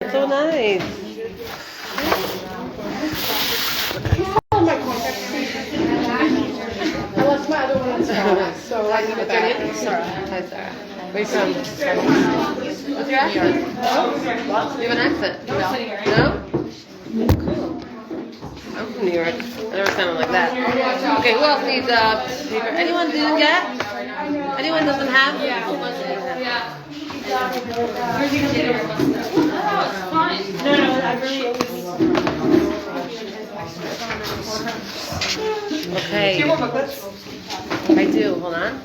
So nice. I lost my other one in Sarah, so I need it back. Sarah. Hi, Sarah. Where you from? What's your accent? You have an accent? No? Cool. I'm from New York. I never sounded like that. Okay, who else needs paper? Anyone didn't get? Anyone doesn't have? Yeah. Okay. I do. Hold on.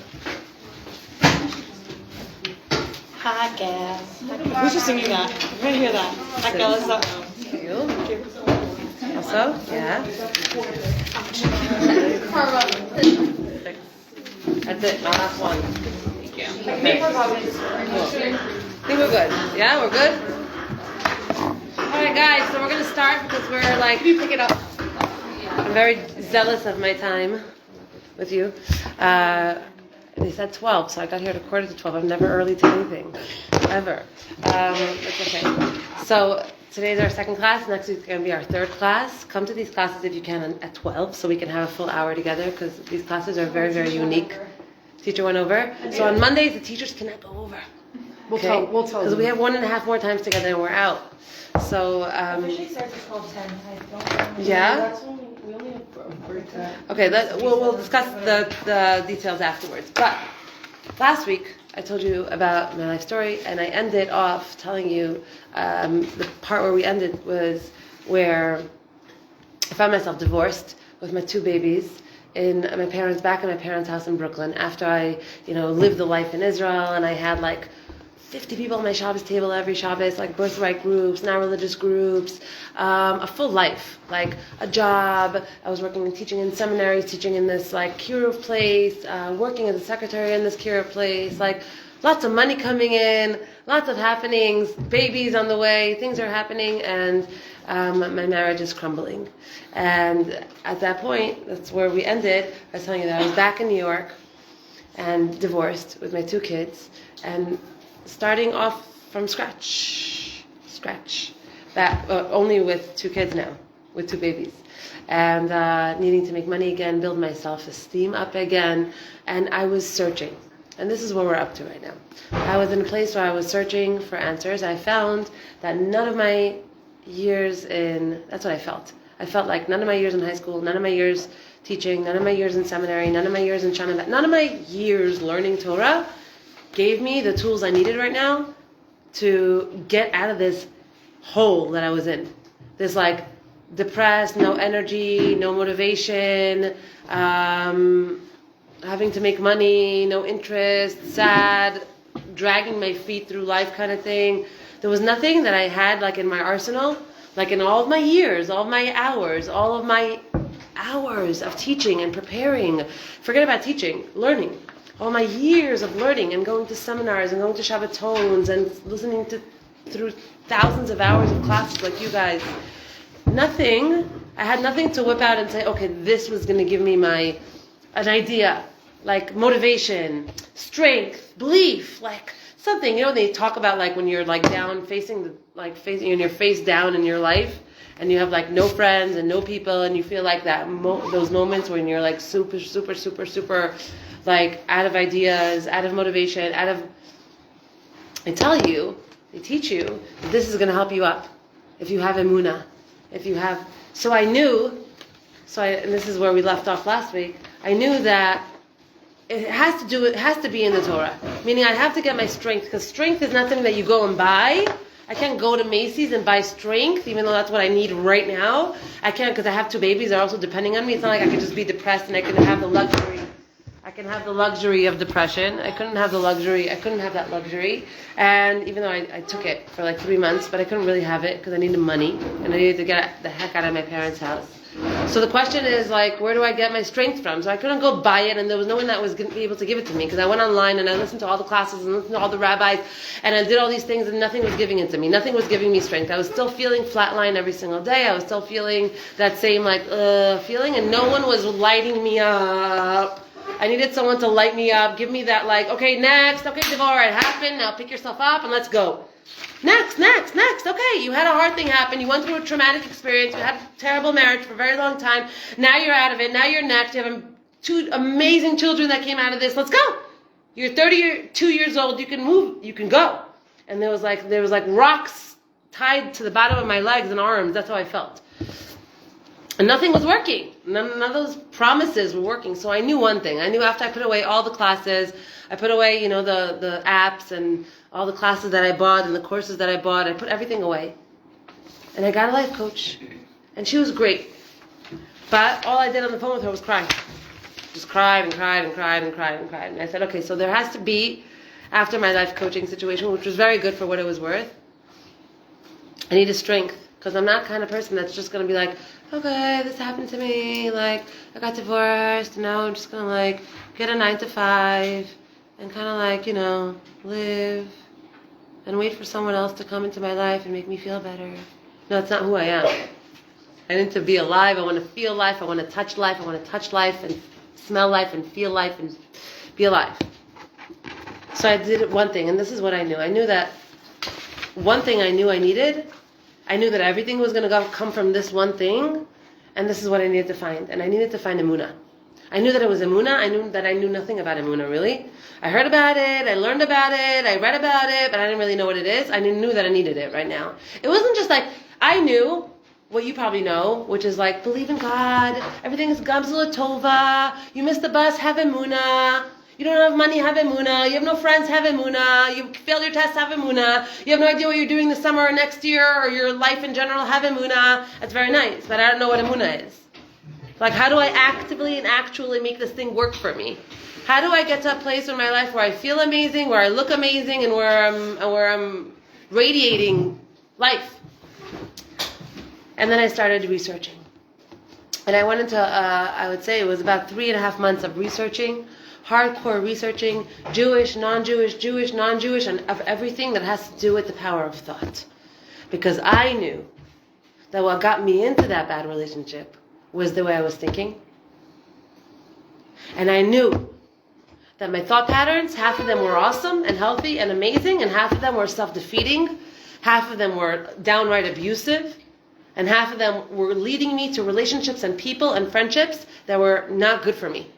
Hi, gal. Who's just singing that? I'm gonna hear that. Hi, gal. Is that? You. Also, yeah. That's it. My last one. Okay. Cool. I think we're good. Yeah, we're good. All right, guys. So we're gonna start because we're like. You pick it up. I'm very zealous of my time with you. They said 12, so I got here at 11:45. I'm never early to anything, ever. It's okay. So today's our second class. Next week's going to be our third class. Come to these classes if you can at 12, so we can have a full hour together, because these classes are very, very unique. Teacher went over. So on Mondays, the teachers cannot go over. We'll tell. Because we have 1.5 more times together and we're out. So, Usually starts at 12:10. yeah? We only have a break time. Okay, we'll discuss the details afterwards. But last week I told you about my life story, and I ended off telling you the part where we ended was where I found myself divorced with my 2 babies back in my parents' house in Brooklyn, after I lived the life in Israel, and I had like 50 people on my Shabbos table every Shabbos, like birthright groups, non-religious groups, a full life, like a job. I was working and teaching in seminaries, teaching in this like kiruv place, working as a secretary in this kiruv place, like lots of money coming in, lots of happenings, babies on the way, things are happening, and my marriage is crumbling. And at that point, that's where we ended. I was telling you that I was back in New York and divorced with my 2 kids, and starting off from scratch, back only with 2 kids now, with 2 babies, and needing to make money again, build my self-esteem up again, and I was searching, and this is what we're up to right now. I was in a place where I was searching for answers. I found that none of my years that's what I felt. I felt like none of my years in high school, none of my years teaching, none of my years in seminary, none of my years in Shana, none of my years learning Torah gave me the tools I needed right now to get out of this hole that I was in. This like depressed, no energy, no motivation, having to make money, no interest, sad, dragging my feet through life kind of thing. There was nothing that I had like in my arsenal, like in all of my years, all of my hours, all of my hours of teaching and preparing. Forget about teaching, learning. All my years of learning and going to seminars and going to Shabbatons and listening through thousands of hours of classes like you guys. Nothing. I had nothing to whip out and say, okay, this was going to give me an idea, like motivation, strength, belief, like something. They talk about like when you're like down, facing and you're face down in your life, and you have like no friends and no people, and you feel like that those moments when you're like super, super, super, super, like out of ideas, out of motivation, they teach you that this is going to help you up if you have emunah, so I knew, and this is where we left off last week, I knew that it has to be in the Torah, meaning I have to get my strength, because strength is not something that you go and buy. I can't go to Macy's and buy strength, even though that's what I need right now. I can't, because I have 2 babies that are also depending on me. It's not like I can just be depressed and I can have the luxury. I can have the luxury of depression. I couldn't have that luxury. And even though I took it for like 3 months, but I couldn't really have it because I needed money and I needed to get the heck out of my parents' house. So the question is like, where do I get my strength from? So I couldn't go buy it, and there was no one that was going to be able to give it to me, because I went online and I listened to all the classes and listened to all the rabbis and I did all these things, and nothing was giving it to me. Nothing was giving me strength. I was still feeling flatline every single day. I was still feeling that same feeling, and no one was lighting me up. I needed someone to light me up, give me that like, okay, next, okay, Devorah, it happened, now pick yourself up and let's go. Next, okay, You had a hard thing happen. You went through a traumatic experience. You had a terrible marriage for a very long time. Now you're out of it. Now you're next. You have two amazing children that came out of this. Let's go. You're 32 years old. You can move. You can go. And there was like rocks tied to the bottom of my legs and arms. That's how I felt. And nothing was working. None of those promises were working. So I knew one thing. I knew after I put away all the classes, I put away, the apps and all the classes that I bought and the courses that I bought, I put everything away. And I got a life coach. And she was great. But all I did on the phone with her was cry. Just cried and cried and cried and cried and cried. And I said, okay, so there has to be, after my life coaching situation, which was very good for what it was worth, I needed strength. Because I'm not the kind of person that's just going to be like, okay, this happened to me, like, I got divorced, now I'm just going to, like, get a 9 to 5, and kind of, like, live, and wait for someone else to come into my life and make me feel better. No, that's not who I am. I need to be alive, I want to feel life, I want to touch life, I want to touch life, and smell life, and feel life, and be alive. So I did one thing, and this is what I knew. I knew that one thing I knew I needed, I knew that everything was going to come from this one thing, and this is what I needed to find. And I needed to find Emunah. I knew that it was Emunah. I knew that I knew nothing about Emunah, really. I heard about it, I learned about it, I read about it, but I didn't really know what it is. I knew that I needed it right now. It wasn't just like, I knew what you probably know, which is like, believe in God, everything is Gamzula Tova, you missed the bus, have Emunah. You don't have money, have Emunah. You have no friends, have Emunah. You failed your test, have Emunah. You have no idea what you're doing this summer or next year or your life in general, have Emunah. That's very nice, but I don't know what Emunah is. Like, how do I actively and actually make this thing work for me? How do I get to a place in my life where I feel amazing, where I look amazing, and where I'm radiating life? And then I started researching. And I went into, I would say it was about 3.5 months of researching, hardcore researching, Jewish, non-Jewish, and of everything that has to do with the power of thought. Because I knew that what got me into that bad relationship was the way I was thinking. And I knew that my thought patterns, half of them were awesome and healthy and amazing, and half of them were self-defeating, half of them were downright abusive, and half of them were leading me to relationships and people and friendships that were not good for me.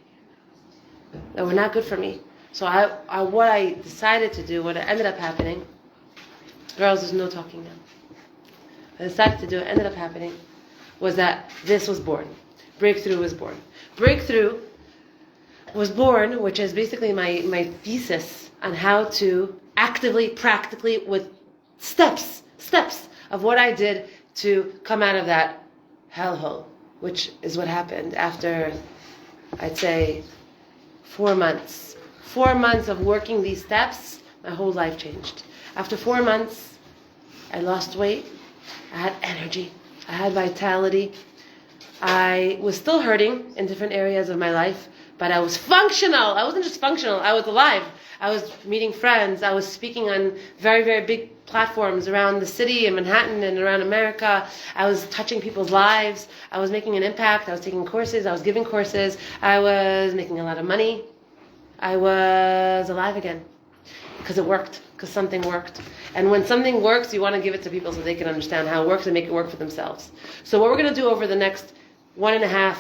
So what I decided to do, what ended up happening, girls, there's no talking now. I decided to do, what ended up happening, was that this was born. Breakthrough was born. Breakthrough was born, which is basically my thesis on how to actively, practically, with steps of what I did to come out of that hellhole, which is what happened after, I'd say, 4 months. 4 months of working these steps, my whole life changed. After 4 months, I lost weight, I had energy, I had vitality. I was still hurting in different areas of my life, but I was functional. I wasn't just functional, I was alive. I was meeting friends, I was speaking on very, very big platforms around the city in Manhattan and around America. I was touching people's lives. I was making an impact. I was taking courses. I was giving courses. I was making a lot of money. I was alive again because it worked, because something worked. And when something works, you want to give it to people so they can understand how it works and make it work for themselves. So what we're going to do over the next 1.5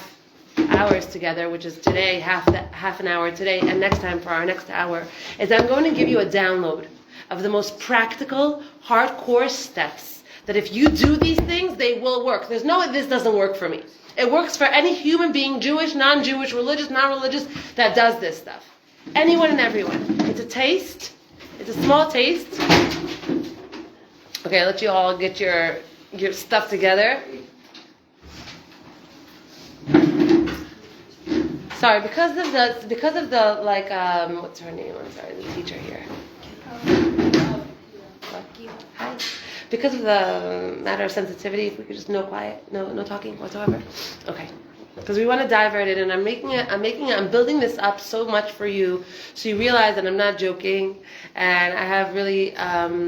hours together, which is today, half an hour today, and next time for our next hour, is I'm going to give you a download of the most practical, hardcore steps that if you do these things, they will work. There's no, this doesn't work for me. It works for any human being, Jewish, non-Jewish, religious, non-religious, that does this stuff. Anyone and everyone. It's a taste. It's a small taste. Okay, I'll let you all get your stuff together. Sorry, because of the like what's her name? I'm sorry, the teacher here. Hi. Because of the matter of sensitivity, if we could just no quiet, no talking whatsoever. Okay. Because we want to dive right in, and I'm building this up so much for you, so you realize that I'm not joking, and I have really, I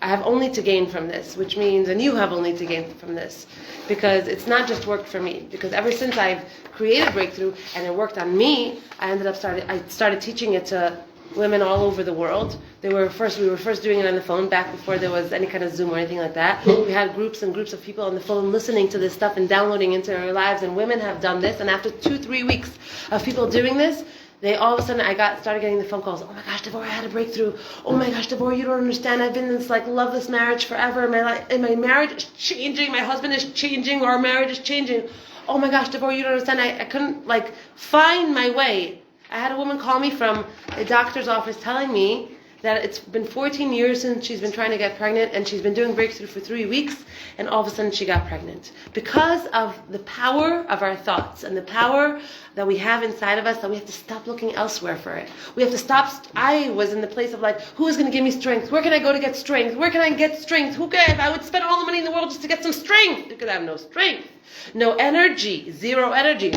have only to gain from this, which means, and you have only to gain from this, because it's not just worked for me, because ever since I've created Breakthrough, and it worked on me, I started teaching it to women all over the world. We were first doing it on the phone back before there was any kind of Zoom or anything like that. We had groups and groups of people on the phone listening to this stuff and downloading into our lives, and women have done this. And after 2-3 weeks of people doing this, they all of a sudden started getting the phone calls. Oh my gosh, Devorah, I had a breakthrough. Oh my gosh, Devorah, you don't understand. I've been in this loveless marriage forever. My marriage is changing. My husband is changing. Our marriage is changing. Oh my gosh, Devorah, you don't understand. I couldn't find my way. I had a woman call me from a doctor's office telling me that it's been 14 years since she's been trying to get pregnant, and she's been doing breakthrough for 3 weeks, and all of a sudden she got pregnant. Because of the power of our thoughts and the power that we have inside of us, that we have to stop looking elsewhere for it. We have to stop. I was in the place of who is going to give me strength? Where can I go to get strength? Where can I get strength? I would spend all the money in the world just to get some strength, because I have no strength, no energy, zero energy.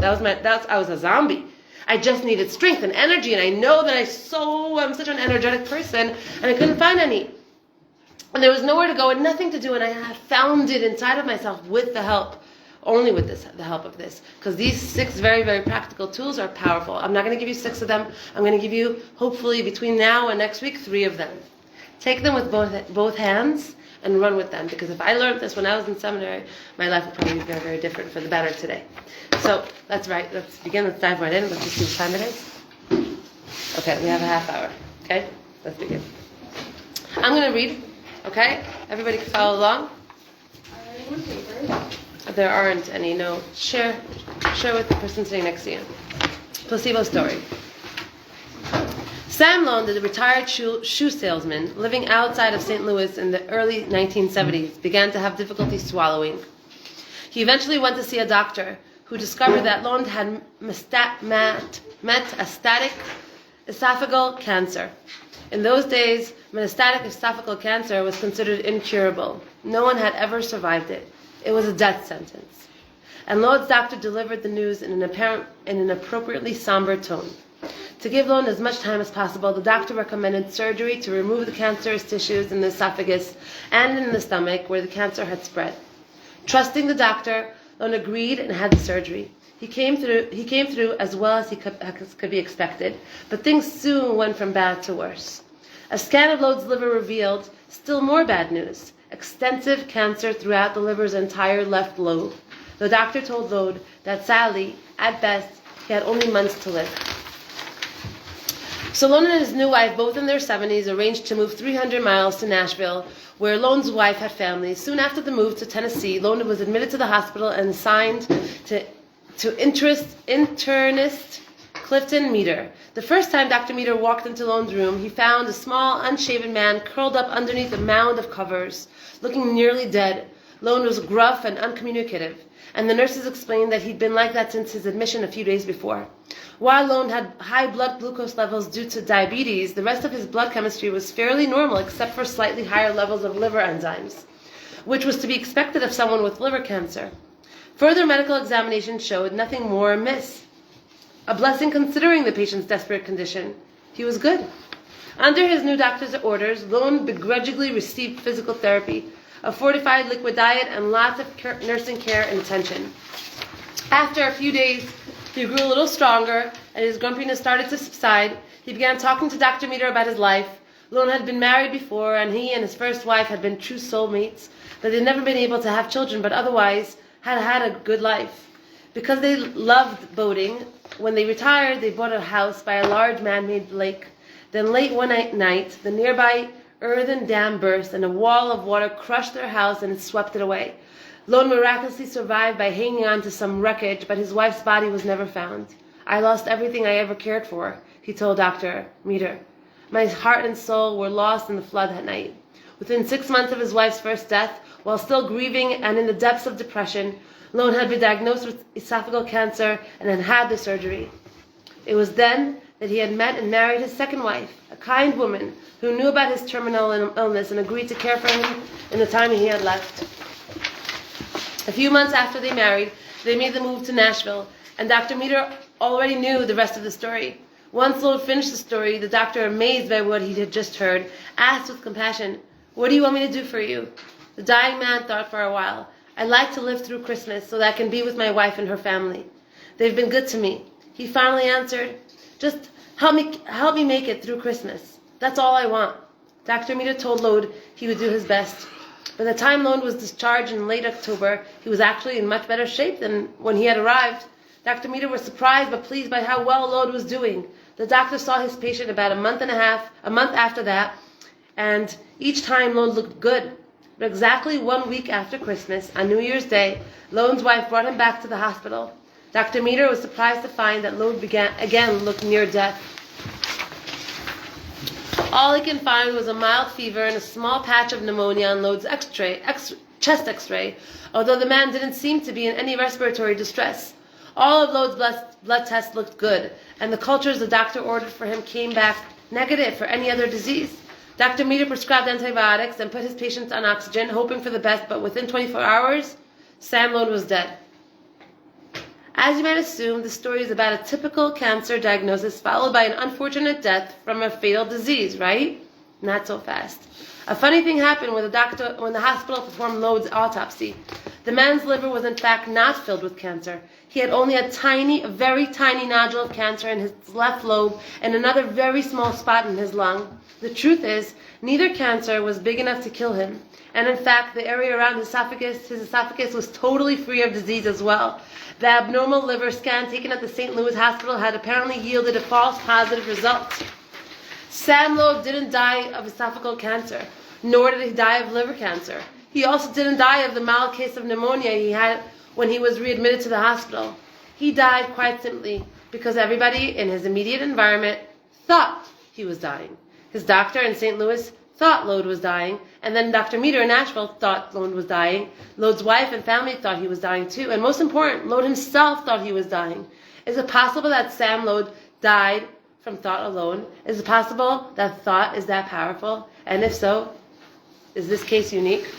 I was a zombie. I just needed strength and energy, and I know that I'm such an energetic person, and I couldn't find any. And there was nowhere to go and nothing to do, and I had found it inside of myself with the help, only with the help of this. Because these 6 very, very practical tools are powerful. I'm not going to give you 6 of them. I'm going to give you, hopefully, between now and next week, 3 of them. Take them with both hands and run with them. Because if I learned this when I was in seminary, my life would probably be very, very different for the better today. So let's begin. Let's dive right in. Let's just see what time it is. Okay, we have a half hour. Okay, let's begin. I'm going to read. Okay, everybody can follow along. There aren't any. No, share with the person sitting next to you. Placebo story. Sam Lone, the retired shoe salesman living outside of St. Louis in the early 1970s, began to have difficulty swallowing. He eventually went to see a doctor who discovered that Lone had metastatic esophageal cancer. In those days, metastatic esophageal cancer was considered incurable. No one had ever survived it. It was a death sentence. And Lone's doctor delivered the news in an appropriately somber tone. To give Lone as much time as possible, the doctor recommended surgery to remove the cancerous tissues in the esophagus and in the stomach where the cancer had spread. Trusting the doctor, Lone agreed and had the surgery. He came through as well as could be expected, but things soon went from bad to worse. A scan of Lone's liver revealed still more bad news: extensive cancer throughout the liver's entire left lobe. The doctor told Lone that sadly, at best, he had only months to live. So Lone and his new wife, both in their 70s, arranged to move 300 miles to Nashville, where Lone's wife had family. Soon after the move to Tennessee, Lone was admitted to the hospital and assigned to internist Clifton Meter. The first time Dr. Meter walked into Lone's room, he found a small, unshaven man curled up underneath a mound of covers, looking nearly dead. Lone was gruff and uncommunicative, and the nurses explained that he'd been like that since his admission a few days before. While Lone had high blood glucose levels due to diabetes, the rest of his blood chemistry was fairly normal except for slightly higher levels of liver enzymes, which was to be expected of someone with liver cancer. Further medical examination showed nothing more amiss. A blessing considering the patient's desperate condition. He was good. Under his new doctor's orders, Lone begrudgingly received physical therapy, a fortified liquid diet, and lots of nursing care and attention. After a few days, he grew a little stronger, and his grumpiness started to subside. He began talking to Dr. Meter about his life. Lone had been married before, and he and his first wife had been true soulmates, but they'd never been able to have children, but otherwise had had a good life. Because they loved boating, when they retired, they bought a house by a large man-made lake. Then late one night, the nearby earthen dam burst, and a wall of water crushed their house and swept it away. Lone miraculously survived by hanging on to some wreckage, but his wife's body was never found. I lost everything I ever cared for, he told Dr. Meter. My heart and soul were lost in the flood that night. Within 6 months of his wife's first death, while still grieving and in the depths of depression, Lone had been diagnosed with esophageal cancer and had had the surgery. It was then that he had met and married his second wife, a kind woman who knew about his terminal illness and agreed to care for him in the time he had left. A few months after they married, they made the move to Nashville, and Dr. Meter already knew the rest of the story. Once Lone finished the story, the doctor, amazed by what he had just heard, asked with compassion, "What do you want me to do for you?" The dying man thought for a while. "I'd like to live through Christmas so that I can be with my wife and her family. They've been good to me." He finally answered, "Just Help me make it through Christmas. That's all I want. Dr. Mita told Lode he would do his best. By the time Lode was discharged in late October, he was actually in much better shape than when he had arrived. Dr. Mita was surprised but pleased by how well Lode was doing. The doctor saw his patient about a month after that, and each time Lode looked good. But exactly 1 week after Christmas, on New Year's Day, Lode's wife brought him back to the hospital. Dr. Mita was surprised to find that Lode again looked near death. All he can find was a mild fever and a small patch of pneumonia on Lode's chest x-ray, although the man didn't seem to be in any respiratory distress. All of Lode's blood tests looked good, and the cultures the doctor ordered for him came back negative for any other disease. Dr. Mita prescribed antibiotics and put his patients on oxygen, hoping for the best, but within 24 hours, Sam Lode was dead. As you might assume, the story is about a typical cancer diagnosis followed by an unfortunate death from a fatal disease, right? Not so fast. A funny thing happened when the hospital performed Lode's autopsy. The man's liver was in fact not filled with cancer. He had only a very tiny nodule of cancer in his left lobe and another very small spot in his lung. The truth is, neither cancer was big enough to kill him. And in fact, the area around his esophagus was totally free of disease as well. The abnormal liver scan taken at the St. Louis hospital had apparently yielded a false positive result. Sam Lode didn't die of esophageal cancer, nor did he die of liver cancer. He also didn't die of the mild case of pneumonia he had when he was readmitted to the hospital. He died quite simply because everybody in his immediate environment thought he was dying. His doctor in St. Louis thought Lode was dying, and then Dr. Meter in Nashville thought Lode was dying. Lode's wife and family thought he was dying too, and most important, Lode himself thought he was dying. Is it possible that Sam Lode died from thought alone? Is it possible that thought is that powerful? And if so, is this case unique?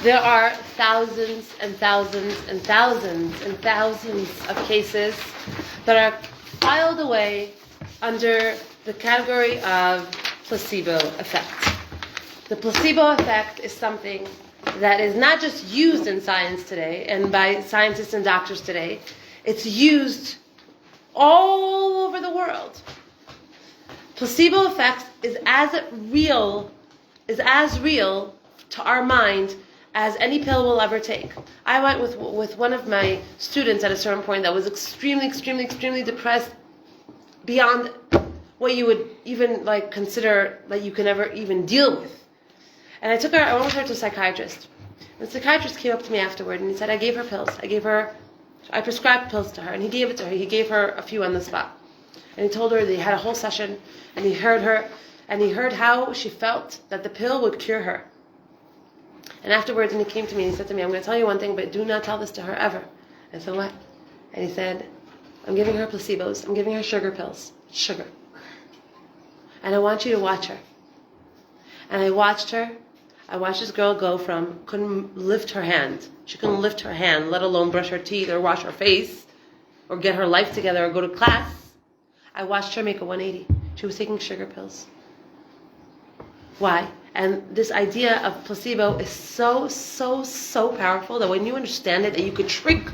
There are thousands and thousands and thousands and thousands of cases that are filed away under the category of placebo effect. The placebo effect is something that is not just used in science today and by scientists and doctors today. It's used all over the world. Placebo effect is as real to our mind as any pill will ever take. I went with one of my students at a certain point that was extremely depressed beyond what you would even consider that you can ever even deal with. And I went with her to a psychiatrist. And the psychiatrist came up to me afterward and he said, I gave her pills. I prescribed pills to her, and he gave it to her. He gave her a few on the spot. And he told her that he had a whole session, and he heard her, and he heard how she felt that the pill would cure her. And afterwards, and he came to me and he said to me, I'm going to tell you one thing, but do not tell this to her ever. I said, what? And he said, I'm giving her placebos. I'm giving her sugar pills. Sugar. And I want you to watch her. And I watched her. I watched this girl go from couldn't lift her hand. She couldn't lift her hand, let alone brush her teeth or wash her face or get her life together or go to class. I watched her make a 180. She was taking sugar pills. Why? And this idea of placebo is so powerful that when you understand it, that you could trick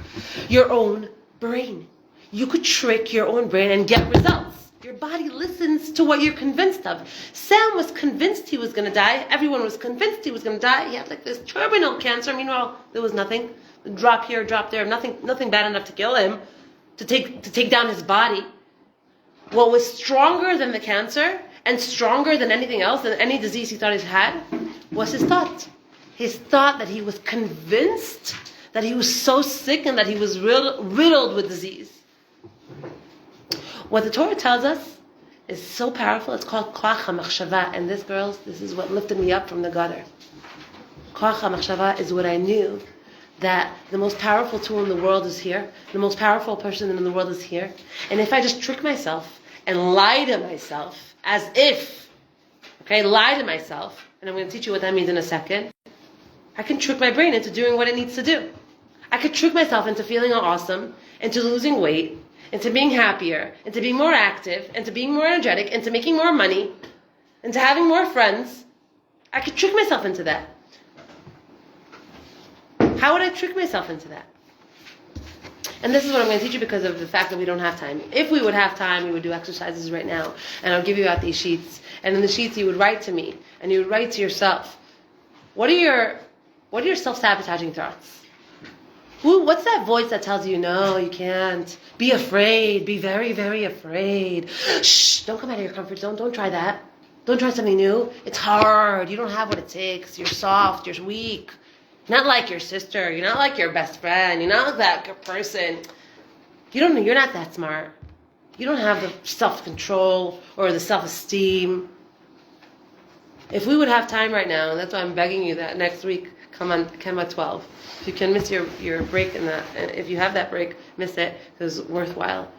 your own brain. You could trick your own brain and get results. Your body listens to what you're convinced of. Sam was convinced he was going to die. Everyone was convinced he was going to die. He had this terminal cancer. Meanwhile, there was nothing. A drop here, a drop there. Nothing bad enough to kill him, to take down his body. What was stronger than the cancer and stronger than anything else, than any disease he thought he had, was his thought. His thought that he was convinced that he was so sick and that he was riddled with disease. What the Torah tells us is so powerful. It's called koach hamachshava, and this is what lifted me up from the gutter. Koach hamachshava is what I knew, that the most powerful tool in the world is here. The most powerful person in the world is here. And if I just trick myself and lie to myself, lie to myself, and I'm going to teach you what that means in a second, I can trick my brain into doing what it needs to do. I could trick myself into feeling awesome, into losing weight, into being happier, into being more active, into being more energetic, into making more money, into having more friends. I could trick myself into that. How would I trick myself into that? And this is what I'm going to teach you because of the fact that we don't have time. If we would have time, we would do exercises right now. And I'll give you out these sheets. And in the sheets, you would write to me. And you would write to yourself. What are your self-sabotaging thoughts? What's that voice that tells you, no, you can't? Be afraid. Be very, very afraid. Shh, don't come out of your comfort zone. Don't try that. Don't try something new. It's hard. You don't have what it takes. You're soft. You're weak. You're not like your sister. You're not like your best friend. You're not like that good person. You're not that smart. You don't have the self-control or the self-esteem. If we would have time right now, and that's why I'm begging you that next week, come at 12. If you can miss your break in that, if you have that break, miss it, because it's worthwhile.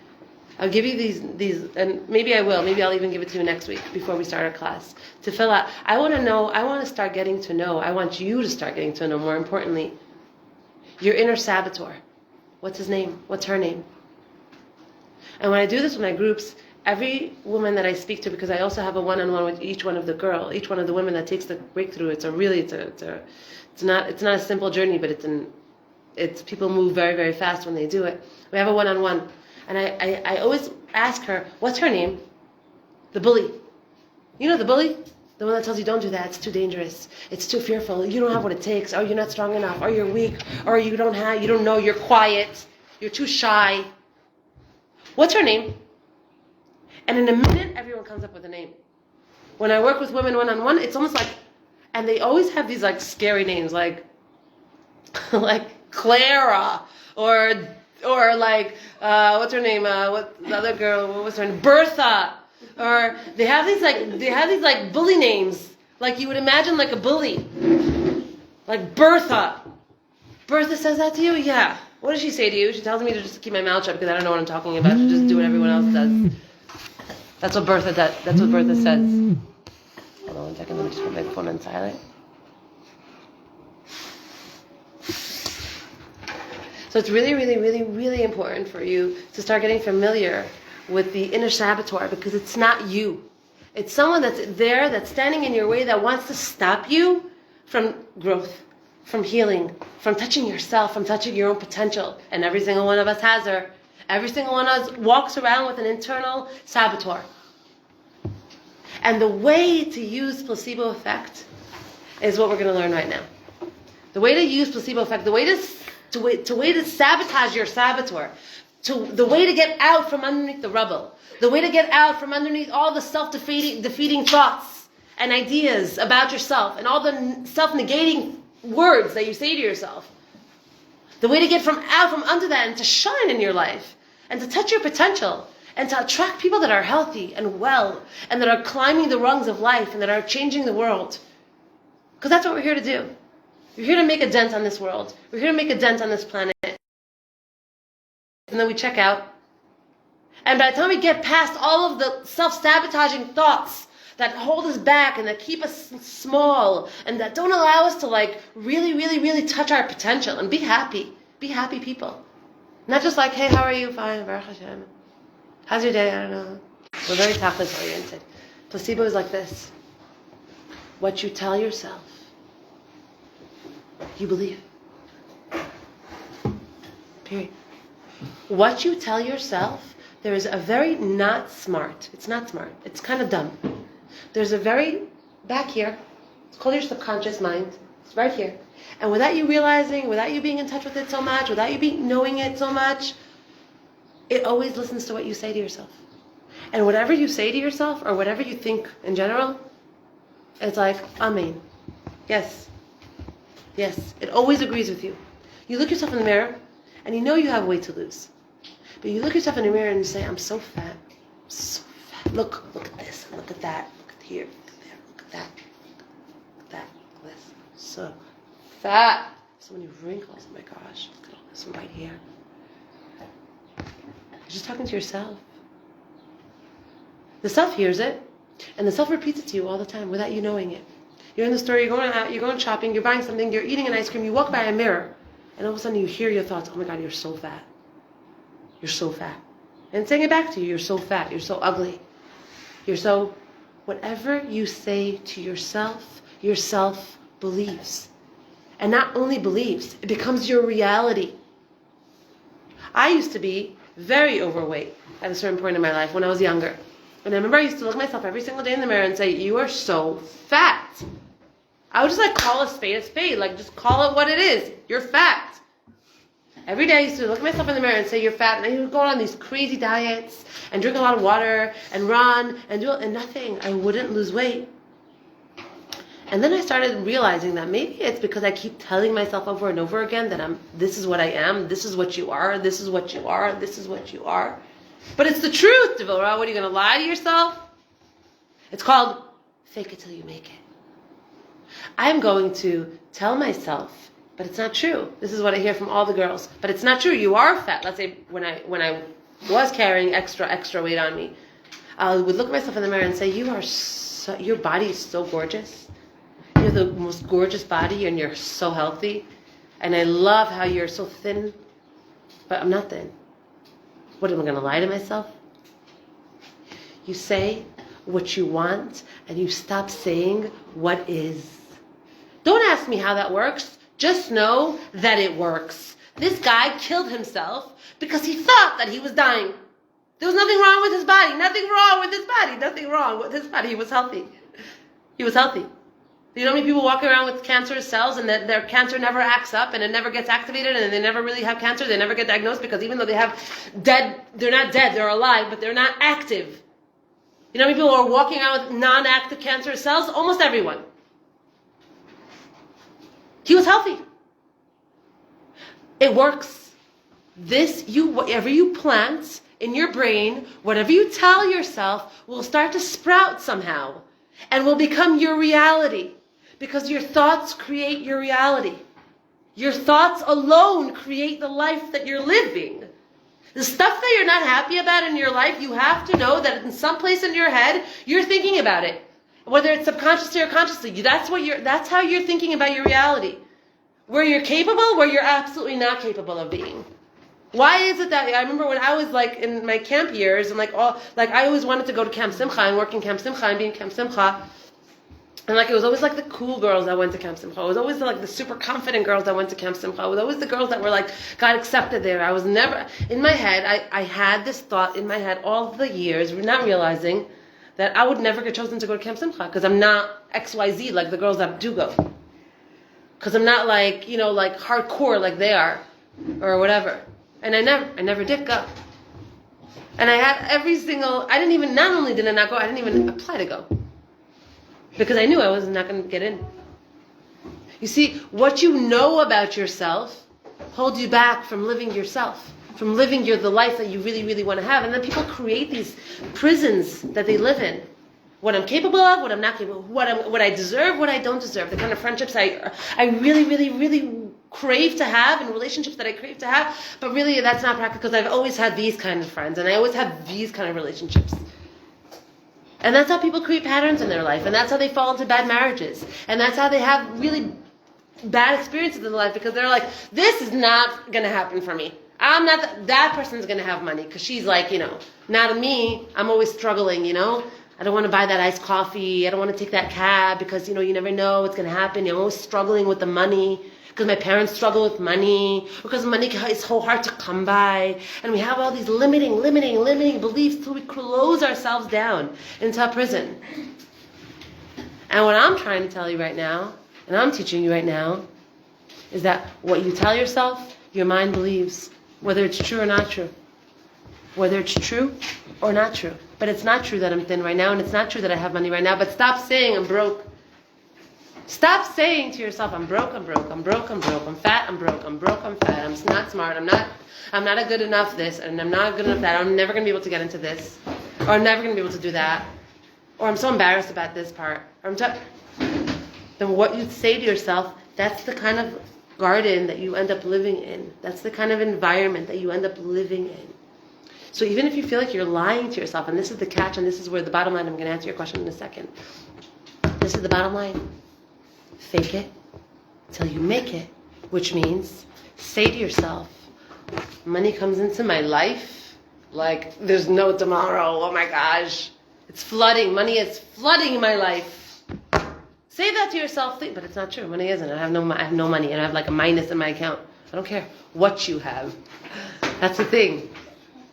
I'll give you these, and maybe I will. Maybe I'll even give it to you next week before we start our class to fill out. I want to know. I want to start getting to know. I want you to start getting to know. More importantly, your inner saboteur. What's his name? What's her name? And when I do this with my groups, every woman that I speak to, because I also have a one-on-one with each one of the women that takes the breakthrough. It's not a simple journey, but it's people move very, very fast when they do it. We have a one-on-one. And I always ask her, what's her name? The bully. You know the bully? The one that tells you don't do that, it's too dangerous. It's too fearful. You don't have what it takes. Or you're not strong enough. Or you're weak. Or you don't know, you're quiet. You're too shy. What's her name? And in a minute, everyone comes up with a name. When I work with women one-on-one, it's almost like, and they always have these like scary names, like Clara, or like, what's her name? What the other girl? What was her name? Bertha. Or they have these like bully names, like you would imagine like a bully, like Bertha. Bertha says that to you, yeah. What does she say to you? She tells me to just keep my mouth shut because I don't know what I'm talking about. To just do what everyone else does. That's what Bertha does. That's what Bertha says. Hold on 1 second. Let me just put my phone on silent. So it's really, really, really, really important for you to start getting familiar with the inner saboteur because it's not you. It's someone that's there, that's standing in your way, that wants to stop you from growth, from healing, from touching yourself, from touching your own potential. And every single one of us has her. Every single one of us walks around with an internal saboteur. And the way to use placebo effect is what we're going to learn right now. The way to use placebo effect, the way to sabotage your saboteur, the way to get out from underneath the rubble, the way to get out from underneath all the self-defeating thoughts and ideas about yourself and all the self-negating words that you say to yourself. The way to get out from under that and to shine in your life and to touch your potential and to attract people that are healthy and well and that are climbing the rungs of life and that are changing the world. Because that's what we're here to do. We're here to make a dent on this world. We're here to make a dent on this planet. And then we check out. And by the time we get past all of the self-sabotaging thoughts that hold us back and that keep us small and that don't allow us to like really, really, really touch our potential and be happy. Be happy people. Not just like, hey, how are you? Fine, Baruch Hashem. How's your day? I don't know. We're very tachlis oriented. Placebo is like this. What you tell yourself, you believe. Period. What you tell yourself, there is a very not smart. It's not smart. It's kind of dumb. There's a very, back here, it's called your subconscious mind. It's right here. And without you realizing, without you being in touch with it so much, without you knowing it so much, it always listens to what you say to yourself. And whatever you say to yourself, or whatever you think in general, it's like, Amen. Yes. Yes. It always agrees with you. You look yourself in the mirror, and you know you have weight to lose. But you look yourself in the mirror and you say, I'm so fat. I'm so fat. Look at this. Look at that. Look at here. Look at there. Look at that. Look at that. Look at this. So fat. So many wrinkles. Oh my gosh. Look at all this one right here. You're just talking to yourself. The self hears it, and the self repeats it to you all the time without you knowing it. You're in the store, you're going out, you're going shopping, you're buying something, you're eating an ice cream, you walk by a mirror, and all of a sudden you hear your thoughts, oh my God, you're so fat. You're so fat. And saying it back to you, you're so fat, you're so ugly. You're so... Whatever you say to yourself believes. And not only believes, it becomes your reality. I used to be very overweight at a certain point in my life when I was younger. And I remember I used to look at myself every single day in the mirror and say, you are so fat. I would just like call a spade, like just call it what it is. You're fat. Every day I used to look at myself in the mirror and say, you're fat. And I would go on these crazy diets and drink a lot of water and run and do it and nothing. I wouldn't lose weight. And then I started realizing that maybe it's because I keep telling myself over and over again that this is what I am, this is what you are, this is what you are, this is what you are. But it's the truth, Devorah. What, are you going to lie to yourself? It's called fake it till you make it. I'm going to tell myself, but it's not true. This is what I hear from all the girls. But it's not true. You are fat. Let's say when I was carrying extra weight on me, I would look at myself in the mirror and say, your body is so gorgeous. You have the most gorgeous body and you're so healthy. And I love how you're so thin, but I'm not thin. What, am I going to lie to myself? You say what you want and you stop saying what is. Don't ask me how that works. Just know that it works. This guy killed himself because he thought that he was dying. There was nothing wrong with his body. Nothing wrong with his body. Nothing wrong with his body. He was healthy. He was healthy. You know how many people walk around with cancerous cells and that their cancer never acts up and it never gets activated and they never really have cancer, they never get diagnosed because even though they have they're not dead, they're alive, but they're not active. You know how many people are walking around with non-active cancerous cells? Almost everyone. He was healthy. It works. Whatever you plant in your brain, whatever you tell yourself will start to sprout somehow and will become your reality. Because your thoughts create your reality. Your thoughts alone create the life that you're living. The stuff that you're not happy about in your life, you have to know that in some place in your head, you're thinking about it. Whether it's subconsciously or consciously, that's how you're thinking about your reality. Where you're capable, where you're absolutely not capable of being. Why is it that I remember when I was like in my camp years and I always wanted to go to Camp Simcha and work in Camp Simcha and be in Camp Simcha. And it was always like the cool girls that went to Camp Simcha. It was always like the super confident girls that went to Camp Simcha. It was always the girls that were got accepted there. I was never, in my head, I had this thought in my head all the years, not realizing that I would never get chosen to go to Camp Simcha because I'm not XYZ like the girls that do go. Because I'm not hardcore like they are or whatever. And I never did go. And I had not only did I not go, I didn't even apply to go. Because I knew I was not going to get in. You see, what you know about yourself holds you back from living yourself, from living the life that you really, really want to have. And then people create these prisons that they live in. What I'm capable of, what I'm not capable of, what I deserve, what I don't deserve. The kind of friendships I really, really, really crave to have and relationships that I crave to have. But really, that's not practical because I've always had these kind of friends and I always have these kind of relationships. And that's how people create patterns in their life. And that's how they fall into bad marriages. And that's how they have really bad experiences in life because they're like, this is not going to happen for me. I'm not, that person's going to have money because she's not me. I'm always struggling, I don't want to buy that iced coffee. I don't want to take that cab because, you never know what's going to happen. I'm always struggling with the money because my parents struggle with money, because money is so hard to come by. And we have all these limiting beliefs till we close ourselves down into a prison. And what I'm trying to tell you right now, and I'm teaching you right now, is that what you tell yourself, your mind believes, whether it's true or not true. Whether it's true or not true. But it's not true that I'm thin right now, and it's not true that I have money right now, but stop saying I'm broke. Stop saying to yourself, I'm broke, I'm fat, I'm broke, I'm fat, I'm not smart, I'm not a good enough this, and I'm not good enough that, I'm never going to be able to get into this, or I'm never going to be able to do that, or I'm so embarrassed about this part, then what you say to yourself, that's the kind of garden that you end up living in. That's the kind of environment that you end up living in. So even if you feel like you're lying to yourself, and this is the catch, and this is where the bottom line, I'm going to answer your question in a second. This is the bottom line. Fake it till you make it, which means say to yourself, money comes into my life like there's no tomorrow. Oh my gosh. It's flooding. Money is flooding my life. Say that to yourself, but it's not true. Money isn't. I have no money and I have a minus in my account. I don't care what you have. That's the thing.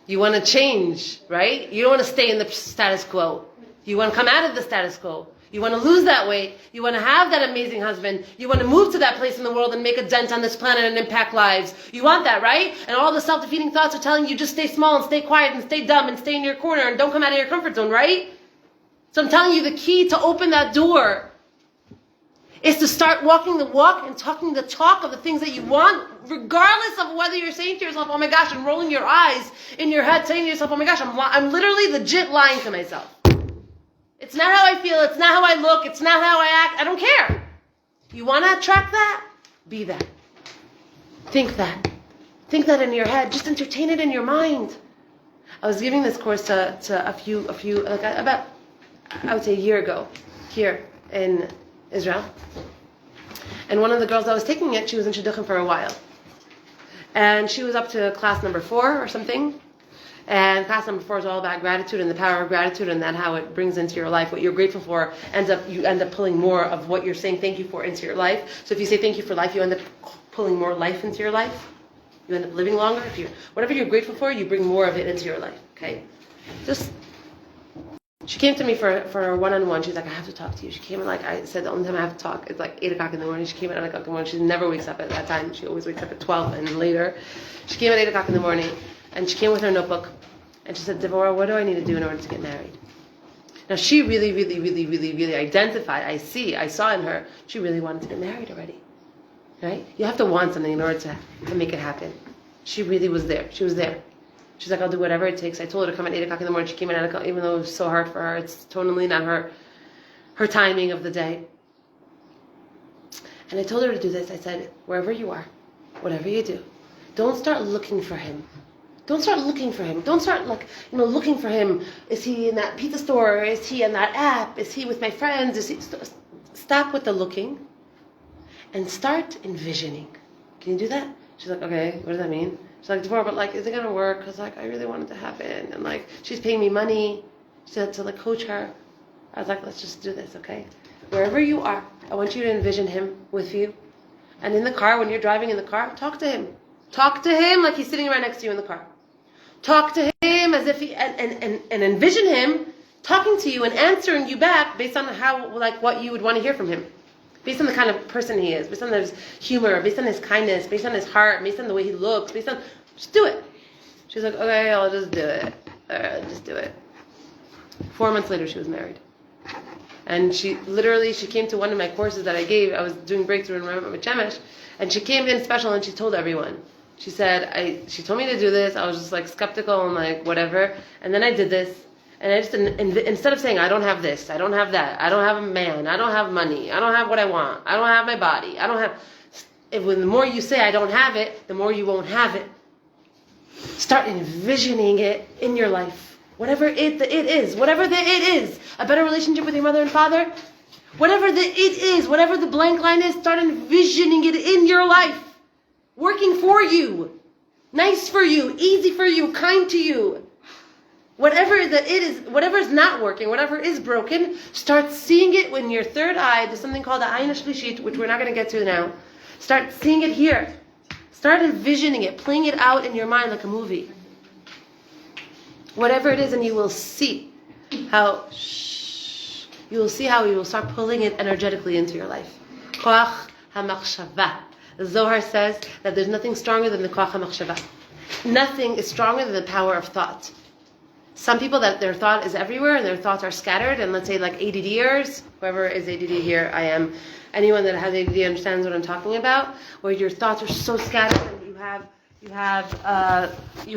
You want to change, right? You don't want to stay in the status quo. You want to come out of the status quo. You want to lose that weight. You want to have that amazing husband. You want to move to that place in the world and make a dent on this planet and impact lives. You want that, right? And all the self-defeating thoughts are telling you just stay small and stay quiet and stay dumb and stay in your corner and don't come out of your comfort zone, right? So I'm telling you the key to open that door is to start walking the walk and talking the talk of the things that you want, regardless of whether you're saying to yourself, oh my gosh, and rolling your eyes in your head, saying to yourself, oh my gosh, I'm literally legit lying to myself. It's not how I feel, it's not how I look, it's not how I act, I don't care. You want to attract that? Be that. Think that. Think that in your head. Just entertain it in your mind. I was giving this course to a few, like about, I would say a year ago, here in Israel. And one of the girls that was taking it, she was in Shidduchim for a while. And she was up to class number 4 or something. And class number 4 is all about gratitude and the power of gratitude and that how it brings into your life what you're grateful for. You end up pulling more of what you're saying thank you for into your life. So if you say thank you for life, you end up pulling more life into your life. You end up living longer. Whatever you're grateful for, you bring more of it into your life. Okay? She came to me for a one-on-one. She's like, I have to talk to you. She came in, like I said, the only time I have to talk is like 8 o'clock in the morning. She came at 8 o'clock in the morning. She never wakes up at that time. She always wakes up at 12 and later. She came at 8 o'clock in the morning, and she came with her notebook. And she said, Devorah, what do I need to do in order to get married? Now, she really identified. I saw in her, she really wanted to get married already. Right? You have to want something in order to make it happen. She really was there. She was there. She's like, I'll do whatever it takes. I told her to come at 8 o'clock in the morning. She came at 8 o'clock, even though it was so hard for her. It's totally not her timing of the day. And I told her to do this. I said, wherever you are, whatever you do, don't start looking for him. Don't start looking for him. Don't start looking for him. Is he in that pizza store? Is he in that app? Is he with my friends? Stop with the looking and start envisioning. Can you do that? She's like, okay, what does that mean? She's like, Devorah, but is it going to work? Because I really want it to happen. And she's paying me money to coach her. I was like, let's just do this, okay? Wherever you are, I want you to envision him with you. And in the car, when you're driving in the car, talk to him. Talk to him like he's sitting right next to you in the car. Talk to him as if and envision him talking to you and answering you back based on what you would want to hear from him. Based on the kind of person he is, based on his humor, based on his kindness, based on his heart, based on the way he looks, just do it. She's like, okay, I'll just do it. Just do it. 4 months later, she was married. And she came to one of my courses that I gave. I was doing breakthrough in Ramat Shemesh, and she came in special and she told everyone. She said, she told me to do this. I was just skeptical and whatever. And then I did this. And I just, instead of saying, I don't have this, I don't have that, I don't have a man, I don't have money, I don't have what I want, I don't have my body, the more you say I don't have it, the more you won't have it. Start envisioning it in your life. Whatever it is, a better relationship with your mother and father, whatever the it is, whatever the blank line is, start envisioning it in your life. Working for you, nice for you, easy for you, kind to you. Whatever is not working, whatever is broken, start seeing it when your third eye. There's something called the Ayin Shlishit, which we're not going to get to now. Start seeing it here. Start envisioning it, playing it out in your mind like a movie. Whatever it is, and you will see how you will start pulling it energetically into your life. Koach HaMachshava. The Zohar says that there's nothing stronger than the Koach HaMachshava. Nothing is stronger than the power of thought. Some people that their thought is everywhere and their thoughts are scattered, and let's say ADDers, whoever is ADD here, I am. Anyone that has ADD understands what I'm talking about, where your thoughts are so scattered and you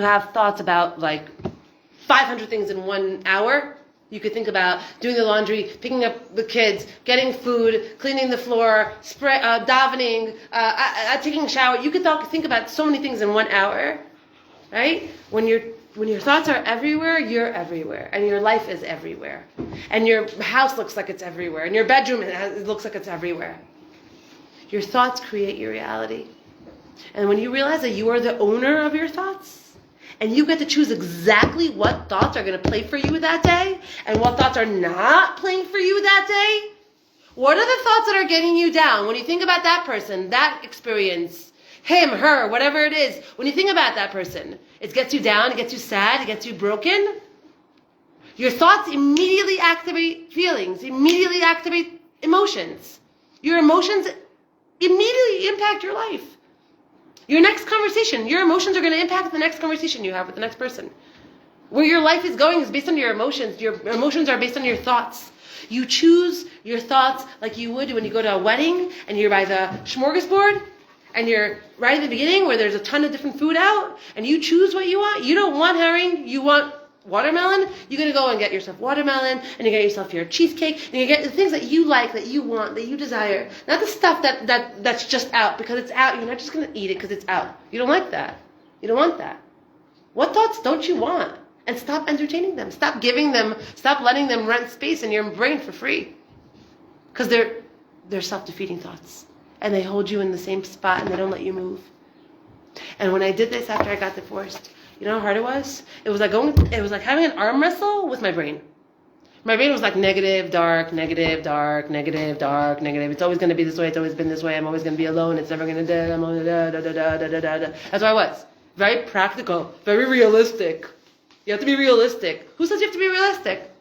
have thoughts about 500 things in 1 hour. You could think about doing the laundry, picking up the kids, getting food, cleaning the floor, davening, taking a shower. You could think about so many things in 1 hour, right? When your thoughts are everywhere, you're everywhere. And your life is everywhere. And your house looks like it's everywhere. And your bedroom it looks like it's everywhere. Your thoughts create your reality. And when you realize that you are the owner of your thoughts, and you get to choose exactly what thoughts are going to play for you that day, and what thoughts are not playing for you that day, what are the thoughts that are getting you down? When you think about that person, that experience, him, her, whatever it is, when you think about that person, it gets you down, it gets you sad, it gets you broken, your thoughts immediately activate feelings, immediately activate emotions. Your emotions immediately impact your life. Your next conversation, your emotions are going to impact the next conversation you have with the next person. Where your life is going is based on your emotions. Your emotions are based on your thoughts. You choose your thoughts like you would when you go to a wedding and you're by the smorgasbord and you're right at the beginning where there's a ton of different food out and you choose what you want. You don't want herring, you want watermelon. You're going to go and get yourself watermelon and you get yourself your cheesecake and you get the things that you like, that you want, that you desire. Not the stuff that's just out because it's out. You're not just going to eat it because it's out. You don't like that. You don't want that. What thoughts don't you want? And stop entertaining them. Stop giving them, stop letting them rent space in your brain for free. Because they're self-defeating thoughts. And they hold you in the same spot and they don't let you move. And when I did this after I got divorced, you know how hard it was? It was like having an arm wrestle with my brain. My brain was like negative, dark, negative, dark, negative, dark, negative. It's always going to be this way. It's always been this way. I'm always going to be alone. It's never going to die. I'm always da. That's what I was. Very practical. Very realistic. You have to be realistic. Who says you have to be realistic?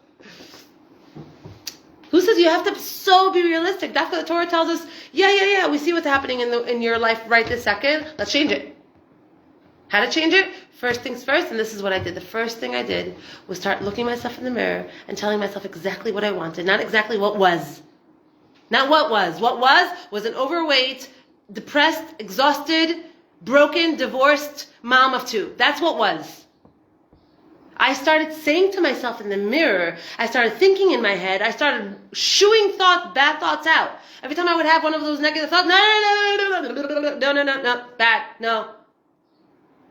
Who says you have to so be realistic? That's what the Torah tells us. Yeah. We see what's happening in your life right this second. Let's change it. How to change it? First things first, and this is what I did. The first thing I did was start looking myself in the mirror and telling myself exactly what I wanted, not exactly what was. Not what was. What was an overweight, depressed, exhausted, broken, divorced mom of two. That's what was. I started saying to myself in the mirror, I started thinking in my head, I started shooing bad thoughts out. Every time I would have one of those negative thoughts, no, bad, no.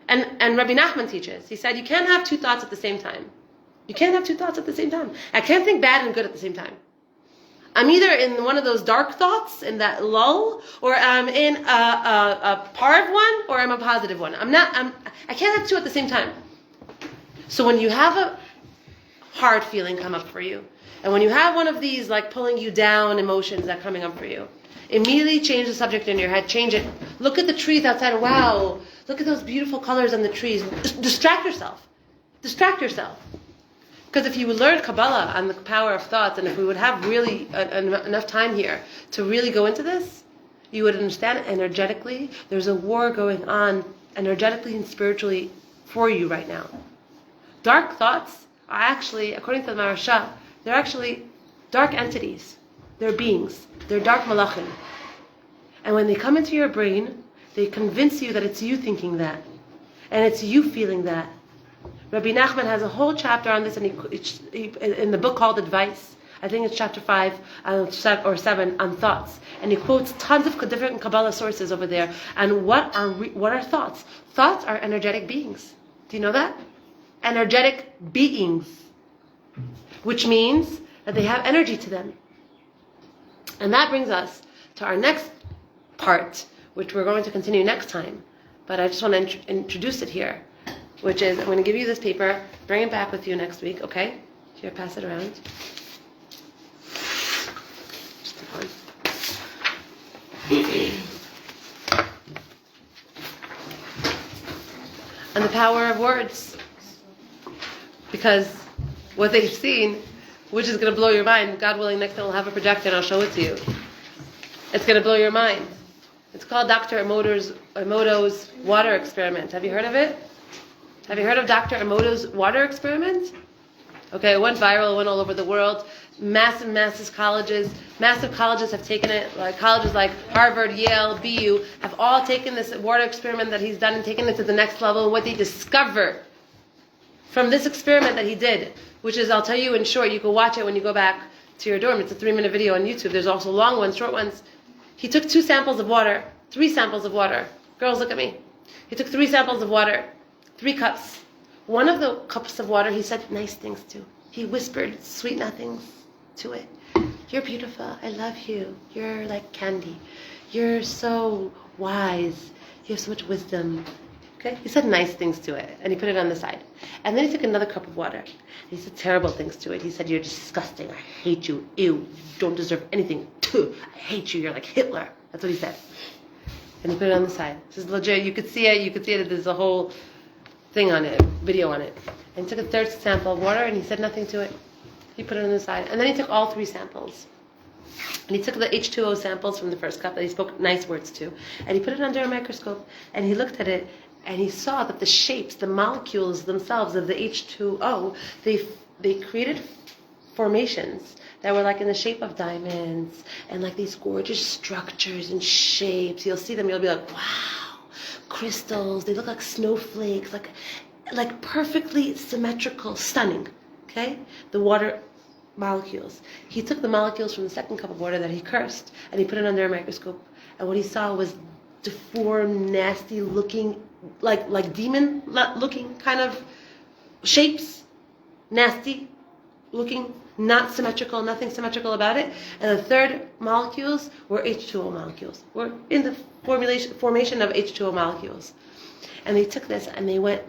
And Rabbi Nachman teaches, he said, you can't have two thoughts at the same time. You can't have two thoughts at the same time. I can't think bad and good at the same time. I'm either in one of those dark thoughts, in that lull, or I'm in a parv one, or I'm a positive one. I can't have two at the same time. So when you have a hard feeling come up for you, and when you have one of these like pulling you down emotions that are coming up for you, immediately change the subject in your head. Change it. Look at the trees outside. Wow, look at those beautiful colors on the trees. Distract yourself. Distract yourself. Because if you would learn Kabbalah on the power of thoughts, and if we would have really enough time here to really go into this, you would understand energetically there's a war going on energetically and spiritually for you right now. Dark thoughts are actually, according to the Maharsha, they're actually dark entities. They're beings. They're dark malachim. And when they come into your brain, they convince you that it's you thinking that. And it's you feeling that. Rabbi Nachman has a whole chapter on this, and he in the book called Advice. I think it's chapter 5 or 7 on thoughts. And he quotes tons of different Kabbalah sources over there. And what are thoughts? Thoughts are energetic beings. Do you know that? Energetic beings, which means that they have energy to them. And that brings us to our next part, which we're going to continue next time. But I just want to introduce it here, which is I'm going to give you this paper, bring it back with you next week, okay? Here, pass it around. Just take one. And the power of words. Because what they've seen, which is going to blow your mind, God willing, next time we'll have a projector and I'll show it to you. It's going to blow your mind. It's called Dr. Emoto's water experiment. Have you heard of it? Have you heard of Dr. Emoto's water experiment? Okay, it went viral, it went all over the world. Massive colleges have taken it. Like colleges like Harvard, Yale, BU have all taken this water experiment that he's done and taken it to the next level. What they discover from this experiment that he did, which is, I'll tell you in short, you can watch it when you go back to your dorm. It's a 3-minute video on YouTube. There's also long ones, short ones. He took 3 samples of water. Girls, look at me. He took 3 samples of water, 3 cups. One of the cups of water he said nice things to. He whispered sweet nothings to it. You're beautiful. I love you. You're like candy. You're so wise. You have so much wisdom. Okay? He said nice things to it, and he put it on the side. And then he took another cup of water, and he said terrible things to it. He said, you're disgusting. I hate you. Ew. You don't deserve anything. Tuh. I hate you. You're like Hitler. That's what he said. And he put it on the side. This is legit. You could see it. There's a whole thing on it, video on it. And he took a third sample of water and he said nothing to it. He put it on the side. And then he took all 3 samples. And he took the H2O samples from the first cup that he spoke nice words to. And he put it under a microscope. And he looked at it. And he saw that the shapes, the molecules themselves of the H2O, they created formations that were like in the shape of diamonds. And like these gorgeous structures and shapes. You'll see them, you'll be like, wow, crystals. They look like snowflakes, like perfectly symmetrical, stunning. Okay? The water molecules. He took the molecules from the second cup of water that he cursed and he put it under a microscope. And what he saw was deformed, nasty looking, like demon looking kind of shapes. Nasty looking, not symmetrical, nothing symmetrical about it. And the third molecules were H2O molecules. We're in the formation of H2O molecules. And they took this and they went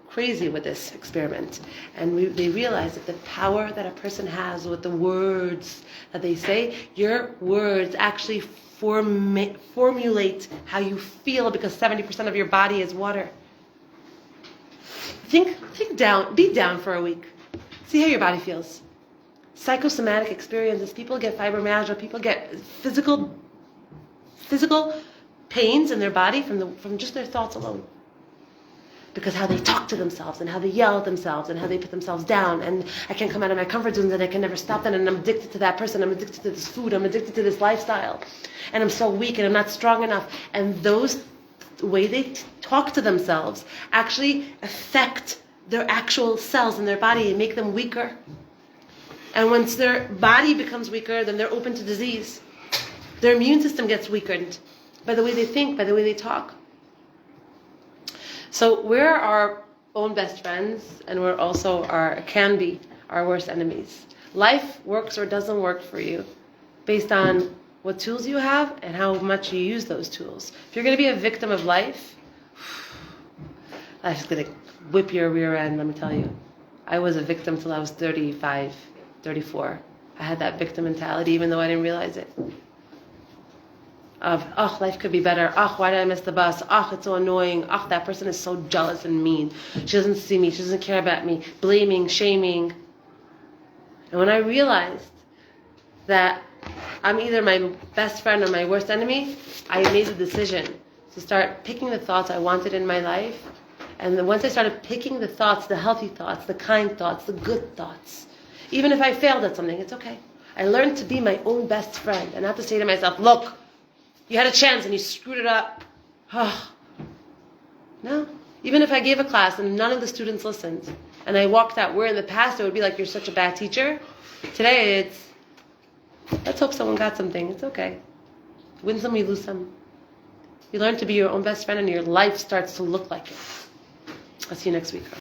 crazy with this experiment, and they realized that the power that a person has with the words that they say, your words actually formulate how you feel, because 70% of your body is water. Think down, be down for a week. See how your body feels. Psychosomatic experiences, people get fibromyalgia, people get physical pains in their body from just their thoughts alone. Because how they talk to themselves and how they yell at themselves and how they put themselves down, and I can't come out of my comfort zone, and I can never stop that, and I'm addicted to that person, I'm addicted to this food, I'm addicted to this lifestyle, and I'm so weak and I'm not strong enough. And those way they talk to themselves actually affect their actual cells in their body and make them weaker. And once their body becomes weaker, then they're open to disease. Their immune system gets weakened by the way they think, by the way they talk. So we're our own best friends, and we're also can be our worst enemies. Life works or doesn't work for you based on what tools you have and how much you use those tools. If you're going to be a victim of life, life's going to whip your rear end, let me tell you. I was a victim till I was 35, 34. I had that victim mentality even though I didn't realize it. Of, oh, life could be better. Oh, why did I miss the bus? Oh, it's so annoying. Oh, that person is so jealous and mean. She doesn't see me. She doesn't care about me. Blaming, shaming. And when I realized that I'm either my best friend or my worst enemy, I made the decision to start picking the thoughts I wanted in my life. And then once I started picking the thoughts, the healthy thoughts, the kind thoughts, the good thoughts, even if I failed at something, it's okay. I learned to be my own best friend and not to say to myself, look, you had a chance and you screwed it up. Oh. No. Even if I gave a class and none of the students listened and I walked out, where in the past it would be like, you're such a bad teacher. Today it's, let's hope someone got something. It's okay. Win some, you lose some. You learn to be your own best friend and your life starts to look like it. I'll see you next week.